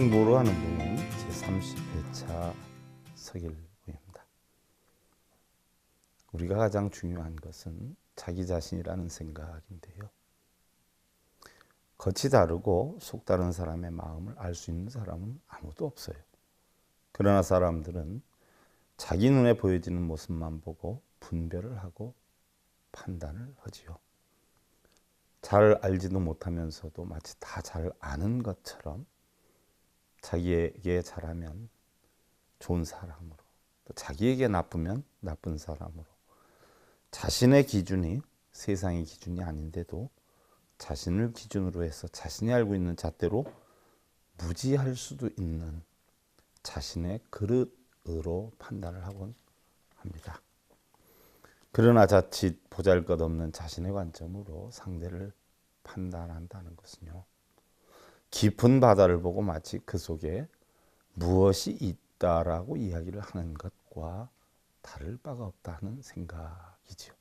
공부로 하는 부분 제30회차 서길부입니다. 우리가 가장 중요한 것은 자기 자신이라는 생각인데요. 겉이 다르고 속 다른 사람의 마음을 알 수 있는 사람은 아무도 없어요. 그러나 사람들은 자기 눈에 보여지는 모습만 보고 분별을 하고 판단을 하지요. 잘 알지도 못하면서도 마치 다 잘 아는 것처럼 자기에게 잘하면 좋은 사람으로, 또 자기에게 나쁘면 나쁜 사람으로, 자신의 기준이 세상의 기준이 아닌데도 자신을 기준으로 해서 자신이 알고 있는 잣대로 무지할 수도 있는 자신의 그릇으로 판단을 하곤 합니다. 그러나 자칫 보잘것없는 자신의 관점으로 상대를 판단한다는 것은요, 깊은 바다를 보고 마치 그 속에 무엇이 있다라고 이야기를 하는 것과 다를 바가 없다는 생각이지요.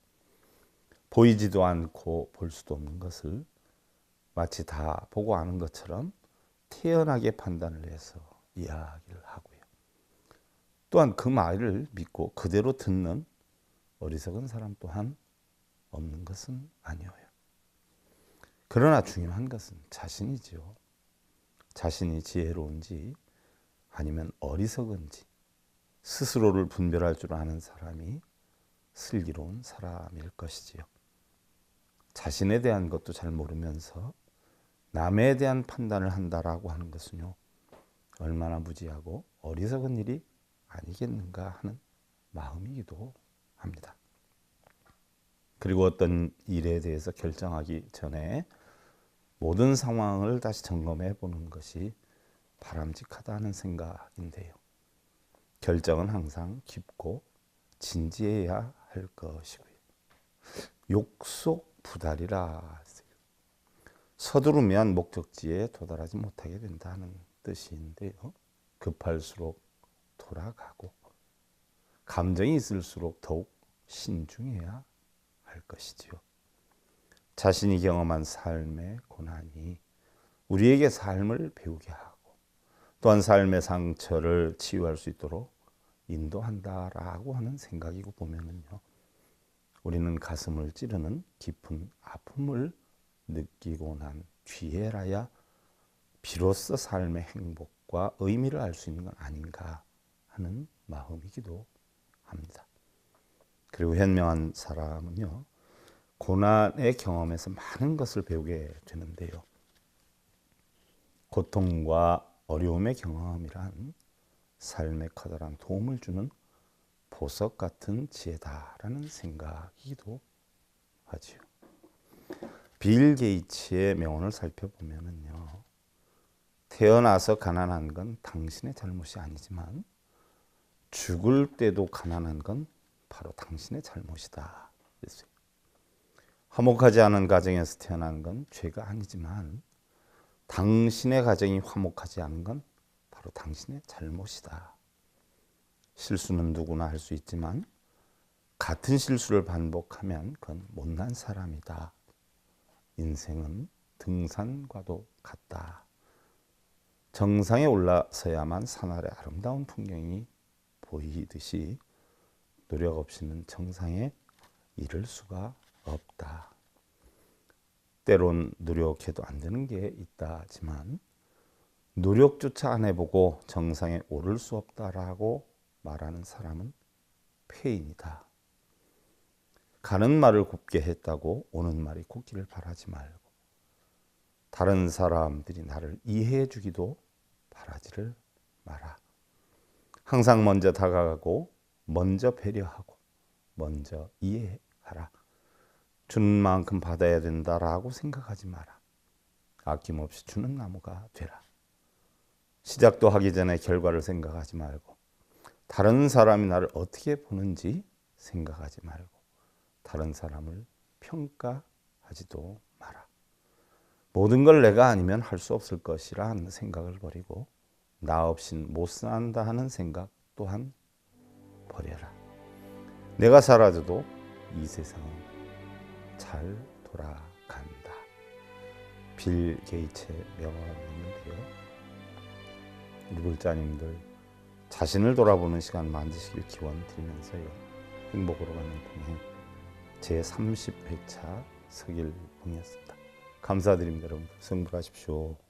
보이지도 않고 볼 수도 없는 것을 마치 다 보고 아는 것처럼 태연하게 판단을 해서 이야기를 하고요. 또한 그 말을 믿고 그대로 듣는 어리석은 사람 또한 없는 것은 아니어요. 그러나 중요한 것은 자신이지요. 자신이 지혜로운지 아니면 어리석은지 스스로를 분별할 줄 아는 사람이 슬기로운 사람일 것이지요. 자신에 대한 것도 잘 모르면서 남에 대한 판단을 한다라고 하는 것은요, 얼마나 무지하고 어리석은 일이 아니겠는가 하는 마음이기도 합니다. 그리고 어떤 일에 대해서 결정하기 전에 모든 상황을 다시 점검해 보는 것이 바람직하다는 생각인데요. 결정은 항상 깊고 진지해야 할 것이고요. 욕속부달이라 서두르면 목적지에 도달하지 못하게 된다는 뜻인데요. 급할수록 돌아가고 감정이 있을수록 더욱 신중해야 할 것이지요. 자신이 경험한 삶의 고난이 우리에게 삶을 배우게 하고 또한 삶의 상처를 치유할 수 있도록 인도한다라고 하는 생각이고 보면은요, 우리는 가슴을 찌르는 깊은 아픔을 느끼고 난 뒤에라야 비로소 삶의 행복과 의미를 알 수 있는 건 아닌가 하는 마음이기도 합니다. 그리고 현명한 사람은요, 고난의 경험에서 많은 것을 배우게 되는데요. 고통과 어려움의 경험이란 삶에 커다란 도움을 주는 보석 같은 지혜다라는 생각이기도 하지요. 빌 게이츠의 명언을 살펴보면요, 태어나서 가난한 건 당신의 잘못이 아니지만 죽을 때도 가난한 건 바로 당신의 잘못이다. 화목하지 않은 가정에서 태어난 건 죄가 아니지만 당신의 가정이 화목하지 않은 건 바로 당신의 잘못이다. 실수는 누구나 할 수 있지만 같은 실수를 반복하면 그건 못난 사람이다. 인생은 등산과도 같다. 정상에 올라서야만 산 아래 아름다운 풍경이 보이듯이 노력 없이는 정상에 이를 수가 없다. 때론 노력해도 안 되는 게 있다지만 노력조차 안 해보고 정상에 오를 수 없다라고 말하는 사람은 폐인이다. 가는 말을 곱게 했다고 오는 말이 곱기를 바라지 말고 다른 사람들이 나를 이해해 주기도 바라지를 마라. 항상 먼저 다가가고 먼저 배려하고 먼저 이해하라. 주는 만큼 받아야 된다라고 생각하지 마라. 아낌없이 주는 나무가 되라. 시작도 하기 전에 결과를 생각하지 말고 다른 사람이 나를 어떻게 보는지 생각하지 말고 다른 사람을 평가하지도 마라. 모든 걸 내가 아니면 할 수 없을 것이라 하는 생각을 버리고 나 없인 못 산다 하는 생각 또한 버려라. 내가 사라져도 이 세상은 잘 돌아간다. 빌 게이츠의 명언인데요. 우리 불자님들 자신을 돌아보는 시간 만드시길 기원 드리면서요. 행복으로 가는 동행 제30회차 서길봉이었습니다. 감사드립니다. 여러분. 성불하십시오.